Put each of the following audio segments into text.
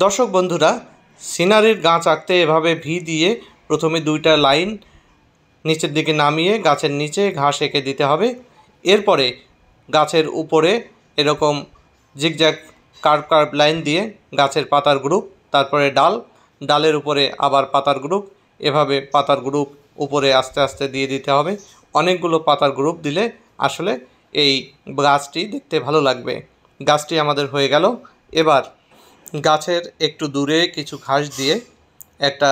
দর্শক বন্ধুরা, সিনারির গাছ আঁকতে এভাবে ভি দিয়ে প্রথমে দুইটা লাইন নিচের দিকে নামিয়ে গাছের নিচে ঘাস এঁকে দিতে হবে। এরপরে গাছের উপরে এরকম জিগজ্যাগ কার্ভ কার্ভ লাইন দিয়ে গাছের পাতার গ্রুপ, তারপরে ডালের উপরে আবার পাতার গ্রুপ, এভাবে পাতার গ্রুপ উপরে আস্তে আস্তে দিয়ে দিতে হবে। অনেকগুলো পাতার গ্রুপ দিলে আসলে এই গাছটি দেখতে ভালো লাগবে। গাছটি আমাদের হয়ে গেল। এবার গাছের একটু দূরে কিছু ঘাস দিয়ে একটা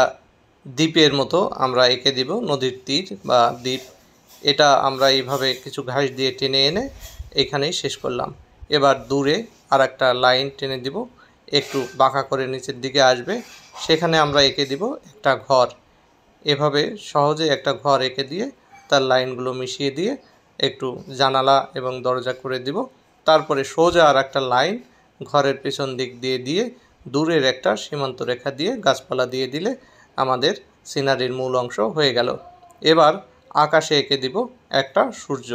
দ্বীপের মতো আমরা এঁকে দিব, নদীর তীর বা দ্বীপ। এটা আমরা এইভাবে কিছু ঘাস দিয়ে টেনে এনে এখানেই শেষ করলাম। এবার দূরে আর একটা লাইন টেনে দিব, একটু বাঁকা করে নিচের দিকে আসবে, সেখানে আমরা এঁকে দিব একটা ঘর। এভাবে সহজে একটা ঘর এঁকে দিয়ে তার লাইনগুলো মিশিয়ে দিয়ে একটু জানালা এবং দরজা করে দিব। তারপরে সোজা আর একটা লাইন ঘরের পেছন দিক দিয়ে দিয়ে দূরের একটা সীমান্ত রেখা দিয়ে গাছপালা দিয়ে দিলে আমাদের সিনারির মূল অংশ হয়ে গেল। এবার আকাশে এঁকে দিব একটা সূর্য।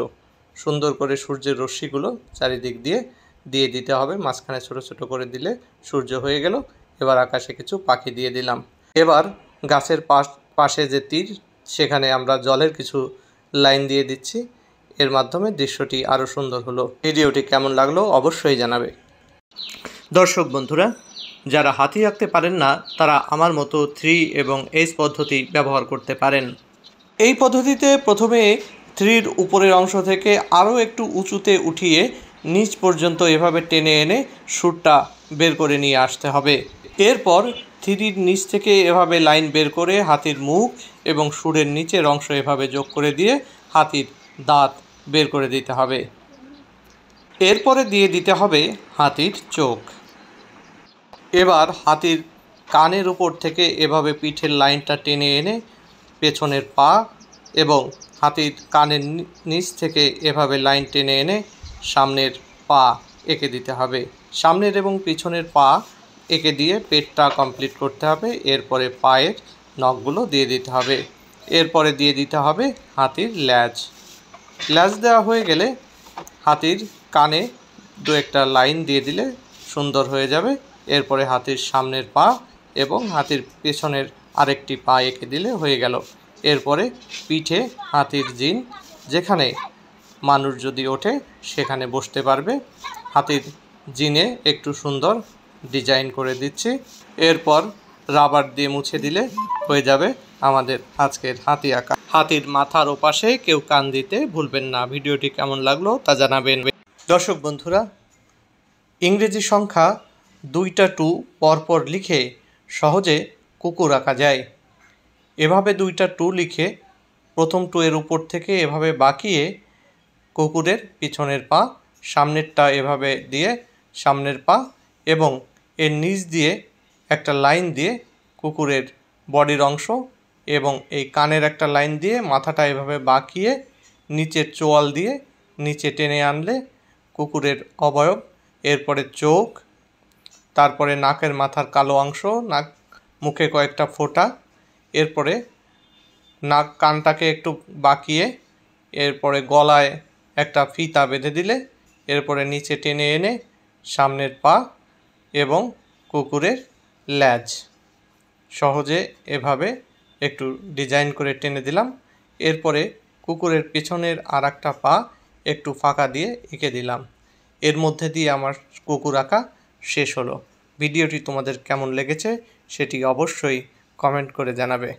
সুন্দর করে সূর্যের রশ্মিগুলো চারিদিক দিয়ে দিয়ে দিতে হবে, মাঝখানে ছোট ছোট করে দিলে সূর্য হয়ে গেল। এবার আকাশে কিছু পাখি দিয়ে দিলাম। এবার গাছের পাশে যে তীর, সেখানে আমরা জলের কিছু লাইন দিয়ে দিচ্ছি। এর মাধ্যমে দৃশ্যটি আরও সুন্দর হলো। ভিডিওটি কেমন লাগলো অবশ্যই জানাবে। দর্শক বন্ধুরা, যারা হাতি আঁকতে পারেন না তারা আমার মতো 3 এবং H পদ্ধতি ব্যবহার করতে পারেন। এই পদ্ধতিতে প্রথমে 3-র উপরের অংশ থেকে আরও একটু উঁচুতে উঠিয়ে নিচ পর্যন্ত এভাবে টেনে এনে সুরটা বের করে নিয়ে আসতে হবে। এরপর 3-র নিচ থেকে এভাবে লাইন বের করে হাতির মুখ এবং সুরের নিচের অংশ এভাবে যোগ করে দিয়ে হাতির দাঁত বের করে দিতে হবে। এরপরে দিয়ে দিতে হবে হাতির চোখ। এবার হাতির কানের উপর থেকে এভাবে পিঠের লাইনটা টেনে এনে পেছনের পা এবং হাতির কানের নিচ থেকে এভাবে লাইন টেনে এনে সামনের পা এঁকে দিতে হবে। সামনের এবং পিছনের পা এঁকে দিয়ে পেটটা কমপ্লিট করতে হবে। এরপরে পায়ের নখগুলো দিয়ে দিতে হবে। এরপরে দিয়ে দিতে হবে হাতির ল্যাজ। ল্যাজ দেওয়া হয়ে গেলে হাতির কানে দু একটা লাইন দিয়ে দিলে সুন্দর হয়ে যাবে। এরপরে হাতির সামনের পা এবং হাতির পেছনের আরেকটি পা এঁকে দিলে হয়ে গেল। এরপরে পিঠে হাতির জিন, যেখানে মানুষ যদি ওঠে সেখানে বসতে পারবে। হাতির জিনে একটু সুন্দর ডিজাইন করে দিচ্ছি। এরপর রাবার দিয়ে মুছে দিলে হয়ে যাবে আমাদের আজকের হাতি আঁকা। হাতির মাথার ওপাশে কেউ কান দিতে ভুলবেন না। ভিডিওটি কেমন লাগলো তা জানাবেন। দর্শক বন্ধুরা, ইংরেজি সংখ্যা 2টা 2 পরপর লিখে সহজে কুকুর আঁকা যায়। এভাবে 2টা 2 লিখে প্রথম 2 এর উপর থেকে এভাবে বাঁকিয়ে কুকুরের পিছনের পা, সামনেরটা এভাবে দিয়ে সামনের পা এবং এর নিচ দিয়ে একটা লাইন দিয়ে কুকুরের বডির অংশ এবং এই কানের একটা লাইন দিয়ে মাথাটা এভাবে বাঁকিয়ে নিচের চোয়াল দিয়ে নিচে টেনে আনলে কুকুরের অবয়ব। এরপরে চোখ, তারপরে নাকের মাথার কালো অংশ, নাক মুখে কয়েকটা ফোঁটা, এরপরে নাক কানটাকে একটু বাঁকিয়ে এরপরে গলায় একটা ফিতা বেঁধে দিলে এরপরে নিচে টেনে এনে সামনের পা এবং কুকুরের ল্যাজ সহজে এভাবে একটু ডিজাইন করে টেনে দিলাম। এরপরে কুকুরের পেছনের আর একটা পা একটু ফাঁকা দিয়ে এঁকে দিলাম। এর মধ্যে দিয়ে আমার কুকুর আঁকা শেষ হলো। ভিডিওটি তোমাদের কেমন লেগেছে সেটি অবশ্যই কমেন্ট করে জানাবে।